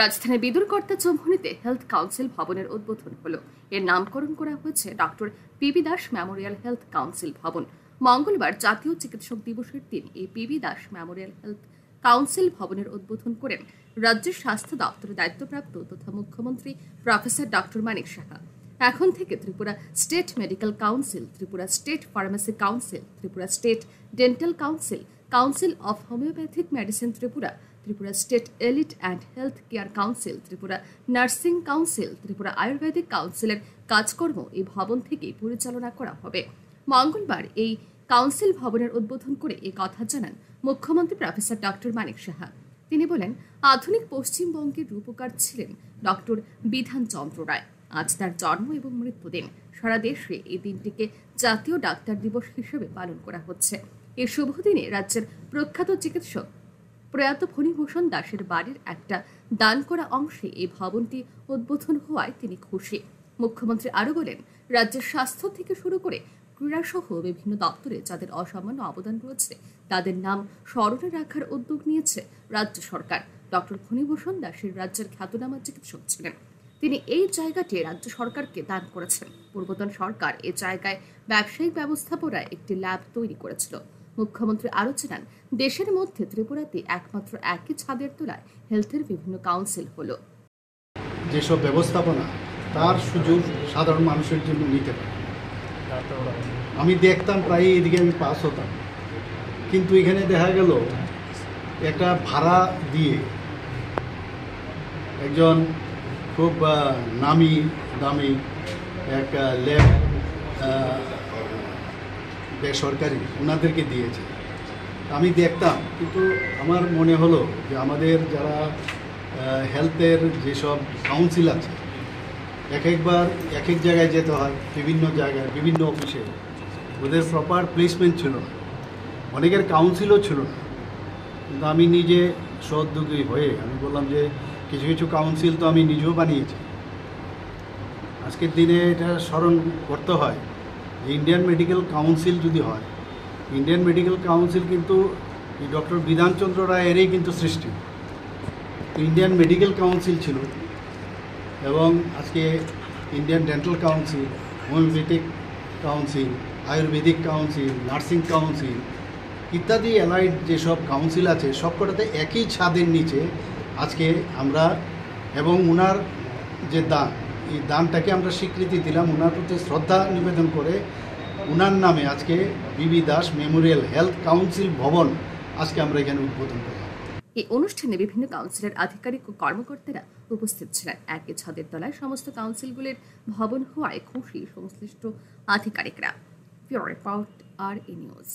রাজধানীর বিদুরকর্তা চৌমুহনীতে health council ভবনের উদ্বোধন হলো। এর নামকরণ করা হয়েছে doctor PB Das Memorial health council ভবন। মঙ্গলবার জাতীয় চিকিৎসক দিবসের দিন এই PB Das Memorial health council ভবনের উদ্বোধন করেন রাজ্যের স্বাস্থ্য দপ্তরের দায়িত্বপ্রাপ্ত তথা মুখ্যমন্ত্রী প্রফেসর ডক্টর মানিক সাহা। এখন থেকে Tripura state medical council, Tripura state pharmacy council, Tripura state dental council, council of homeopathic medicine Tripura, Tripura state elite and health care council, Tripura nursing council, Tripura Ayurvedic কাউন্সিলের কাজকর্ম এই ভবন থেকেই পরিচালনা করা হবে। মঙ্গলবার এই কাউন্সিল ভবনের উদ্বোধন করে এই কথা জানান মুখ্যমন্ত্রী প্রফেসর ডক্টর মানিক সাহা। তিনি বলেন, আধুনিক পশ্চিমবঙ্গের রূপকার ছিলেন ডক্টর বিধান চন্দ্র রায়। আজ তার জন্ম এবং মৃত্যুদিন। সারা দেশে এই দিনটিকে জাতীয় ডাক্তার দিবস হিসেবে পালন করা হচ্ছে। এই শুভ দিনে রাজ্যের প্রখ্যাত চিকিৎসক প্রয়াত ফণীভূষণ দাসের বাড়ির একটা দান করা অংশে এই ভবনটি উদ্বোধন হওয়ায় তিনি খুশি। মুখ্যমন্ত্রী আরও বলেন, রাজ্যের স্বাস্থ্য থেকে শুরু করে ক্রীড়াসহ বিভিন্ন দপ্তরে যাদের অসামান্য অবদান রয়েছে তাদের নাম স্মরণে রাখার উদ্যোগ নিয়েছে রাজ্য সরকার। ডক্টর ফণীভূষণ দাসের রাজ্যের খ্যাতনামা চিকিৎসক ছিলেন। তিনি এই জায়গাটি রাজ্য সরকারকে দান করেছেন। পূর্বতন সরকার এই জায়গায় ব্যবসায়িক ব্যবস্থাপনায় একটি ল্যাব তৈরি করেছিল। মুখ্যমন্ত্রী আরও জানান, দেশের মধ্যে ত্রিপুরাতে একমাত্র একই ছাদের তলায় হেলথের বিভিন্ন কাউন্সিল হলো। যেসব ব্যবস্থাপনা তার সুযোগ সাধারণ মানুষের জন্য নিতে পারে। আমি দেখতাম প্রায় এদিকে আমি পাস হতাম, কিন্তু এখানে দেখা গেল একটা ভাড়া দিয়ে একজন খুব নামি দামি একটা ল্যাব বেসরকারি ওনাদেরকে দিয়েছে। আমি দেখতাম, কিন্তু আমার মনে হলো যে আমাদের যারা হেলথের যেসব কাউন্সিল আছে এক একবার এক এক জায়গায় যেতে হয়, বিভিন্ন জায়গায় বিভিন্ন অফিসে ওদের প্রপার প্লেসমেন্ট ছিল না, অনেকের কাউন্সিলও ছিল না। কিন্তু আমি নিজে সহযোগী হয়ে আমি বললাম যে কিছু কিছু কাউন্সিল তো আমি নিজেও বানিয়েছি। আজকের দিনে এটা স্মরণ করতে হয় যে ইন্ডিয়ান মেডিকেল কাউন্সিল যদি হয়, ইন্ডিয়ান মেডিকেল কাউন্সিল কিন্তু ডক্টর বিধানচন্দ্র রায়েরই কিন্তু সৃষ্টি। ইন্ডিয়ান মেডিকেল কাউন্সিল ছিল, এবং আজকে Indian dental council, homeopathic council, Ayurvedic council, nursing council ইত্যাদি অ্যালাইড যেসব কাউন্সিল আছে সবকটাতে একই ছাদের নিচে আজকে আমরা, এবং ওনার যে দান, এই দানটাকে আমরা স্বীকৃতি দিলাম, ওনার প্রতি শ্রদ্ধা নিবেদন করে ওনার নামে আজকে PB Das Memorial health council ভবন আজকে আমরা এখানে উদ্বোধন করলাম। এই অনুষ্ঠানে বিভিন্ন কাউন্সিলের আধিকারিক ও কর্মকর্তারা উপস্থিত ছিলেন। একই ছাদের তলায় সমস্ত কাউন্সিলগুলির ভবন হওয়ায় খুশি সংশ্লিষ্ট আধিকারিকরা। রিপোর্ট আর নিউজ।